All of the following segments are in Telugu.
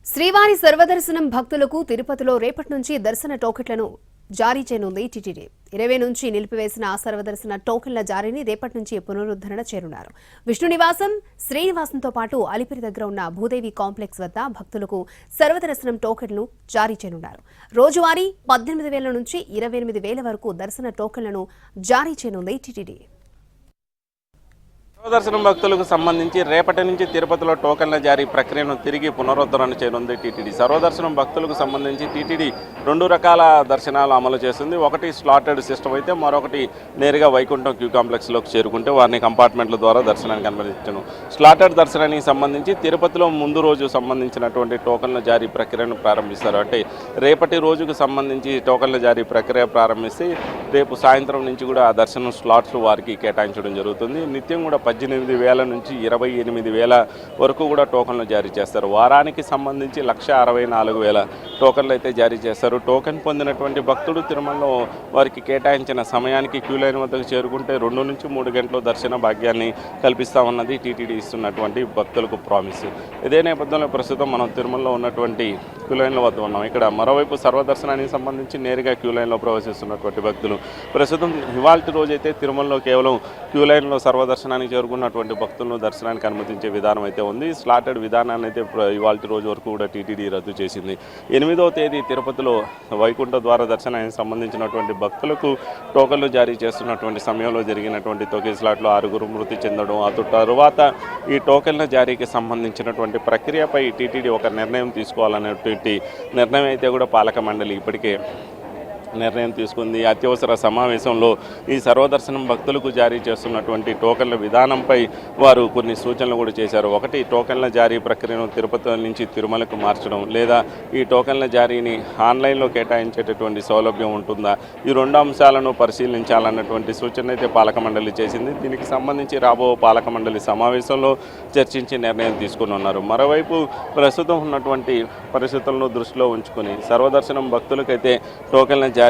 శ్రీవారి సర్వదర్శనం భక్తులకు తిరుపతిలో రేపటి నుంచి దర్శన టోకెన్లను జారీ చేయనుంది టీటీడీ. 20 నుంచి నిలిపివేసిన సర్వదర్శన టోకెన్ల జారీని రేపటి నుంచి పునరుద్ధరణ చేయనున్నారు. విష్ణు నివాసం, శ్రీనివాసంతో పాటు అలిపిరి దగ్గర ఉన్న భూదేవి కాంప్లెక్స్ వద్ద భక్తులకు సర్వదర్శనం టోకెన్లు జారీ చేయనున్నారు. రోజువారీ 18,000 నుంచి 28,000 వరకు దర్శన టోకెన్లను జారీ చేయనుంది టీటీడీ. సర్వదర్శనం భక్తులకు సంబంధించి రేపటి నుంచి తిరుపతిలో టోకెన్ల జారీ ప్రక్రియను తిరిగి పునరుద్ధరణ చేయనుంది టీటీడీ. సర్వదర్శనం భక్తులకు సంబంధించి టీటీడీ 2 రకాల దర్శనాలు అమలు చేస్తుంది. ఒకటి స్లాటెడ్ సిస్టమ్ అయితే, మరొకటి నేరుగా వైకుంఠం క్యూ కాంప్లెక్స్లోకి చేరుకుంటే వారిని కంపార్ట్మెంట్ల ద్వారా దర్శనానికి అనుమతించను. స్లాటెడ్ దర్శనానికి సంబంధించి తిరుపతిలో ముందు రోజు సంబంధించినటువంటి టోకెన్ల జారీ ప్రక్రియను ప్రారంభిస్తారు. అంటే రేపటి రోజుకు సంబంధించి టోకెన్ల జారీ ప్రక్రియ ప్రారంభిస్తే రేపు సాయంత్రం నుంచి కూడా ఆ దర్శనం స్లాట్స్ వారికి కేటాయించడం జరుగుతుంది. నిత్యం కూడా 18,000 నుంచి 28,000 వరకు కూడా టోకన్లు జారీ చేస్తారు. వారానికి సంబంధించి 1,64,000 టోకన్లు అయితే జారీ చేస్తారు. టోకెన్ పొందినటువంటి భక్తుడు తిరుమలలో వారికి కేటాయించిన సమయానికి క్యూ లైన్ వద్దకు చేరుకుంటే 2 నుంచి 3 గంటల దర్శన భాగ్యాన్ని కల్పిస్తామన్నది టీటీడీ ఇస్తున్నటువంటి భక్తులకు ప్రామిస్. ఇదే నేపథ్యంలో ప్రస్తుతం మనం తిరుమలలో ఉన్నటువంటి క్యూ లైన్ల వద్ద ఉన్నాం. ఇక్కడ మరోవైపు సర్వదర్శనానికి సంబంధించి నేరుగా క్యూ లైన్లో ప్రవేశిస్తున్నటువంటి భక్తులు ప్రస్తుతం ఇవాల్టి రోజైతే తిరుమలలో కేవలం క్యూ లైన్లో సర్వదర్శనానికి చేరుకున్నటువంటి భక్తులను దర్శనానికి అనుమతించే విధానం అయితే ఉంది. స్లాటెడ్ విధానాన్ని అయితే ఇవాల్టి రోజు వరకు కూడా టీటీడీ రద్దు చేసింది. 8వ తేదీ తిరుపతిలో వైకుంఠ ద్వార దర్శనానికి సంబంధించినటువంటి భక్తులకు టోకన్లు జారీ చేస్తున్నటువంటి సమయంలో జరిగినటువంటి తొక్కిసలాట్లో 6 మృతి చెందడం, ఆ తరువాత ఈ టోకెన్ల జారీకి సంబంధించినటువంటి ప్రక్రియపై టీటీడీ ఒక నిర్ణయం తీసుకోవాలనేటువంటి నిర్ణయం అయితే కూడా పాలక మండలి ఇప్పటికే నిర్ణయం తీసుకుంది. అత్యవసర సమావేశంలో ఈ సర్వదర్శనం భక్తులకు జారీ చేస్తున్నటువంటి టోకన్ల విధానంపై వారు కొన్ని సూచనలు కూడా చేశారు. ఒకటి, టోకన్ల జారీ ప్రక్రియను తిరుపతి నుంచి తిరుమలకు మార్చడం, లేదా ఈ టోకన్ల జారీని ఆన్లైన్లో కేటాయించేటటువంటి సౌలభ్యం ఉంటుందా, ఈ 2 అంశాలను పరిశీలించాలన్నటువంటి సూచన అయితే పాలక మండలి చేసింది. దీనికి సంబంధించి రాబో పాలక మండలి సమావేశంలో చర్చించి నిర్ణయం తీసుకుని ఉన్నారు. మరోవైపు ప్రస్తుతం ఉన్నటువంటి పరిస్థితులను దృష్టిలో ఉంచుకొని సర్వదర్శనం భక్తులకైతే టోకన్ల జారీ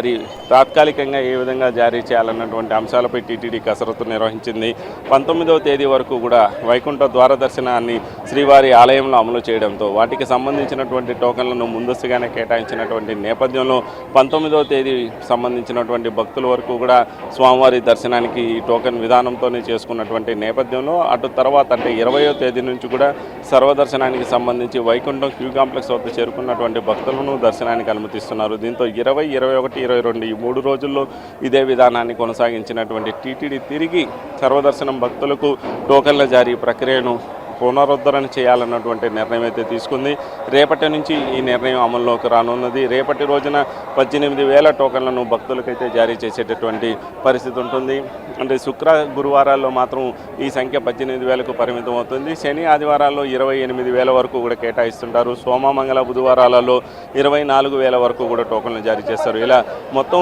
తాత్కాలికంగా ఏ విధంగా జారీ చేయాలన్నటువంటి అంశాలపై టీటీడీ కసరత్తు నిర్వహించింది. 19వ తేదీ వరకు కూడా వైకుంఠ ద్వార దర్శనాన్ని శ్రీవారి ఆలయంలో అమలు చేయడంతో వాటికి సంబంధించినటువంటి టోకన్లను ముందస్తుగానే కేటాయించినటువంటి నేపథ్యంలో 19వ తేదీ సంబంధించినటువంటి భక్తుల వరకు కూడా స్వామివారి దర్శనానికి ఈ టోకెన్ విధానంతోనే చేసుకున్నటువంటి నేపథ్యంలో అటు తర్వాత అంటే 20వ తేదీ నుంచి కూడా సర్వదర్శనానికి సంబంధించి వైకుంఠం క్యూ కాంప్లెక్స్ వద్ద చేరుకున్నటువంటి భక్తులను దర్శనానికి అనుమతిస్తున్నారు. దీంతో 20, 21, 22 ఈ 3 రోజుల్లో ఇదే విధానాన్ని కొనసాగించినటువంటి టీటీడీ తిరిగి సర్వదర్శనం భక్తులకు టోకన్ల జారీ ప్రక్రియను పునరుద్ధరణ చేయాలన్నటువంటి నిర్ణయం అయితే తీసుకుంది. రేపటి నుంచి ఈ నిర్ణయం అమల్లోకి రానున్నది. రేపటి రోజున 18,000 టోకన్లను భక్తులకైతే జారీ చేసేటటువంటి పరిస్థితి ఉంటుంది. అంటే శుక్ర, గురువారాల్లో మాత్రం ఈ సంఖ్య 18,000కు పరిమితం అవుతుంది. శని, ఆదివారాల్లో 28,000 వరకు కూడా కేటాయిస్తుంటారు. సోమ, మంగళ, బుధవారాలలో 24,000 వరకు కూడా టోకన్లు జారీ చేస్తారు. ఇలా మొత్తం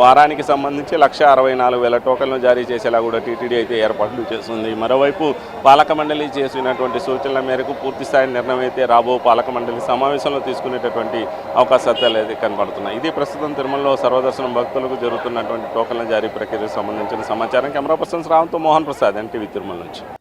వారానికి సంబంధించి 1,64,000 టోకన్లు జారీ చేసేలా కూడా టీటీడీ అయితే ఏర్పాట్లు చేస్తుంది. మరోవైపు పాలక మండలి చేసినటువంటి సూచనల మేరకు పూర్తిస్థాయి నిర్ణయం అయితే రాబో పాలక మండలి సమావేశంలో తీసుకునేటటువంటి అవకాశాలు అయితే కనబడుతున్నాయి. ఇది ప్రస్తుతం తిరుమలలో సర్వదర్శనం భక్తులకు జరుగుతున్నటువంటి టోకన్ల జారీ ప్రక్రియకు సంబంధించిన సమాచారం. కెమెరా పర్సన్ రావంతో మోహన్ ప్రసాద్, ఎన్టీవీ తిరుమల నుంచి.